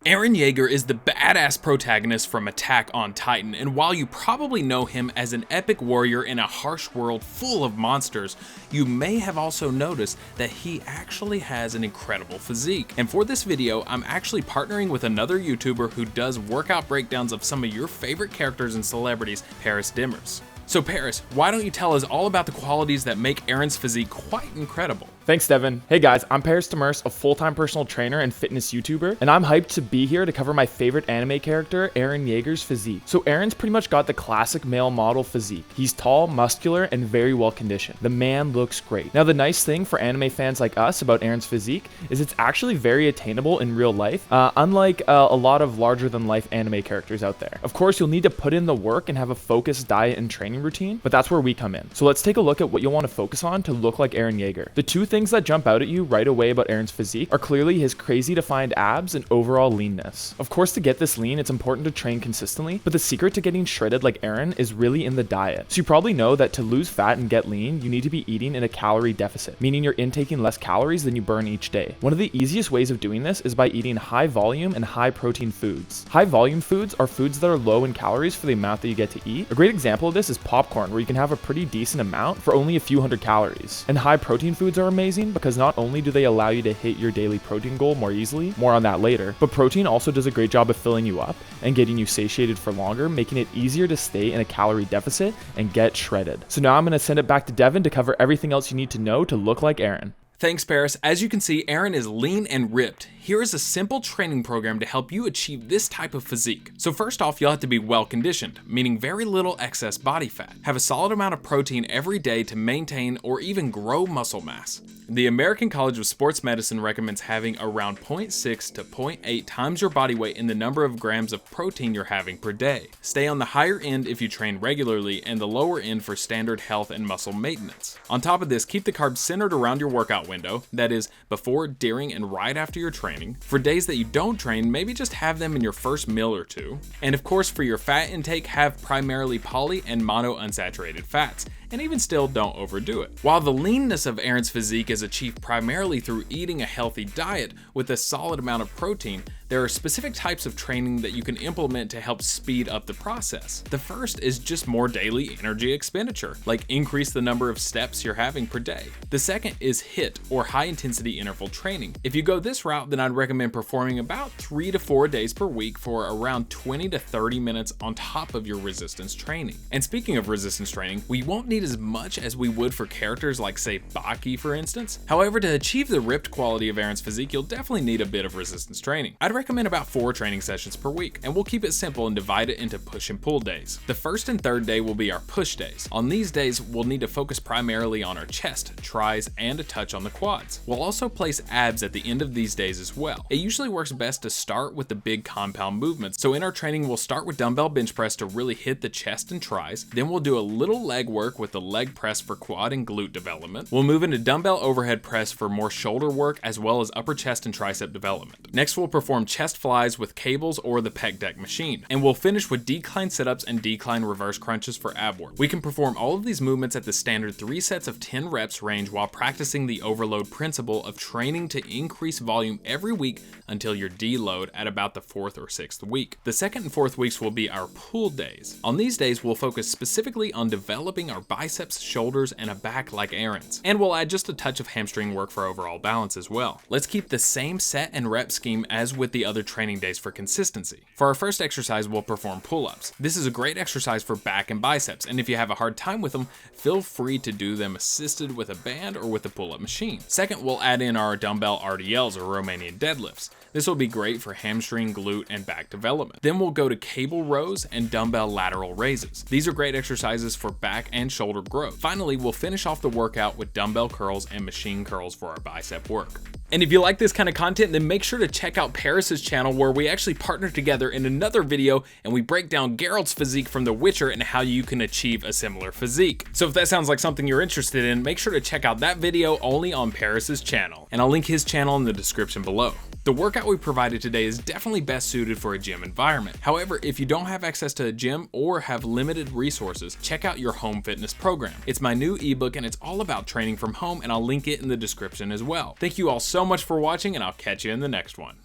Eren Yeager is the badass protagonist from Attack on Titan, and while you probably know him as an epic warrior in a harsh world full of monsters, you may have also noticed that he actually has an incredible physique. And for this video, I'm actually partnering with another YouTuber who does workout breakdowns of some of your favorite characters and celebrities, Paris Dimmers. So Paris, why don't you tell us all about the qualities that make Eren's physique quite incredible? Thanks, Devin. Hey guys, I'm Paris Dimmers, a full-time personal trainer and fitness YouTuber, and I'm hyped to be here to cover my favorite anime character, Eren Yeager's physique. So Eren's pretty much got the classic male model physique. He's tall, muscular, and very well conditioned. The man looks great. Now the nice thing for anime fans like us about Eren's physique is it's actually very attainable in real life, unlike a lot of larger-than-life anime characters out there. Of course, you'll need to put in the work and have a focused diet and training routine, but that's where we come in. So let's take a look at what you'll want to focus on to look like Eren Yeager. The two things that jump out at you right away about Eren's physique are clearly his crazy defined abs and overall leanness. Of course, to get this lean, it's important to train consistently, but the secret to getting shredded like Eren is really in the diet. So you probably know that to lose fat and get lean, you need to be eating in a calorie deficit, meaning you're intaking less calories than you burn each day. One of the easiest ways of doing this is by eating high volume and high protein foods. High volume foods are foods that are low in calories for the amount that you get to eat. A great example of this is popcorn, where you can have a pretty decent amount for only a few hundred calories. And high protein foods are amazing because not only do they allow you to hit your daily protein goal more easily, more on that later, but protein also does a great job of filling you up and getting you satiated for longer, making it easier to stay in a calorie deficit and get shredded. So now I'm going to send it back to Devin to cover everything else you need to know to look like Eren. Thanks, Paris. As you can see, Eren is lean and ripped. Here is a simple training program to help you achieve this type of physique. So first off, you'll have to be well conditioned, meaning very little excess body fat. Have a solid amount of protein every day to maintain or even grow muscle mass. The American College of Sports Medicine recommends having around 0.6 to 0.8 times your body weight in the number of grams of protein you're having per day. Stay on the higher end if you train regularly and the lower end for standard health and muscle maintenance. On top of this, keep the carbs centered around your workout window, that is, before, during, and right after your training. For days that you don't train, maybe just have them in your first meal or two. And of course, for your fat intake, have primarily poly and monounsaturated fats. And even still, don't overdo it. While the leanness of Eren's physique is achieved primarily through eating a healthy diet with a solid amount of protein, there are specific types of training that you can implement to help speed up the process. The first is just more daily energy expenditure, like increase the number of steps you're having per day. The second is HIIT, or high intensity interval training. If you go this route, then I'd recommend performing about 3 to 4 days per week for around 20 to 30 minutes on top of your resistance training. And speaking of resistance training, we won't need as much as we would for characters like, say, Baki, for instance. However, to achieve the ripped quality of Eren's physique, you'll definitely need a bit of resistance training. I'd recommend about 4 training sessions per week, and we'll keep it simple and divide it into push and pull days. The first and third day will be our push days. On these days, we'll need to focus primarily on our chest, tris, and a touch on the quads. We'll also place abs at the end of these days as well. It usually works best to start with the big compound movements. So in our training, we'll start with dumbbell bench press to really hit the chest and tris. Then we'll do a little leg work with the leg press for quad and glute development. We'll move into dumbbell overhead press for more shoulder work as well as upper chest and tricep development. Next, we'll perform chest flies with cables or the pec deck machine. And we'll finish with decline sit-ups and decline reverse crunches for ab work. We can perform all of these movements at the standard 3 sets of 10 reps range while practicing the overload principle of training to increase volume every week until you're deload at about the 4th or 6th week. The second and 4th weeks will be our pull days. On these days, we'll focus specifically on developing our biceps, shoulders, and a back like Eren's. And we'll add just a touch of hamstring work for overall balance as well. Let's keep the same set and rep scheme as with the other training days for consistency. For our first exercise, we'll perform pull-ups. This is a great exercise for back and biceps, and if you have a hard time with them, feel free to do them assisted with a band or with a pull-up machine. Second, we'll add in our dumbbell RDLs, or Romanian deadlifts. This will be great for hamstring, glute, and back development. Then we'll go to cable rows and dumbbell lateral raises. These are great exercises for back and shoulder growth. Finally, we'll finish off the workout with dumbbell curls and machine curls for our bicep work. And if you like this kind of content, then make sure to check out Paris's channel, where we actually partner together in another video and we break down Geralt's physique from The Witcher and how you can achieve a similar physique. So if that sounds like something you're interested in, make sure to check out that video only on Paris's channel. And I'll link his channel in the description below. The workout we provided today is definitely best suited for a gym environment. However, if you don't have access to a gym or have limited resources, check out your home fitness program. It's my new ebook and it's all about training from home, and I'll link it in the description as well. Thank you all so much for watching, and I'll catch you in the next one.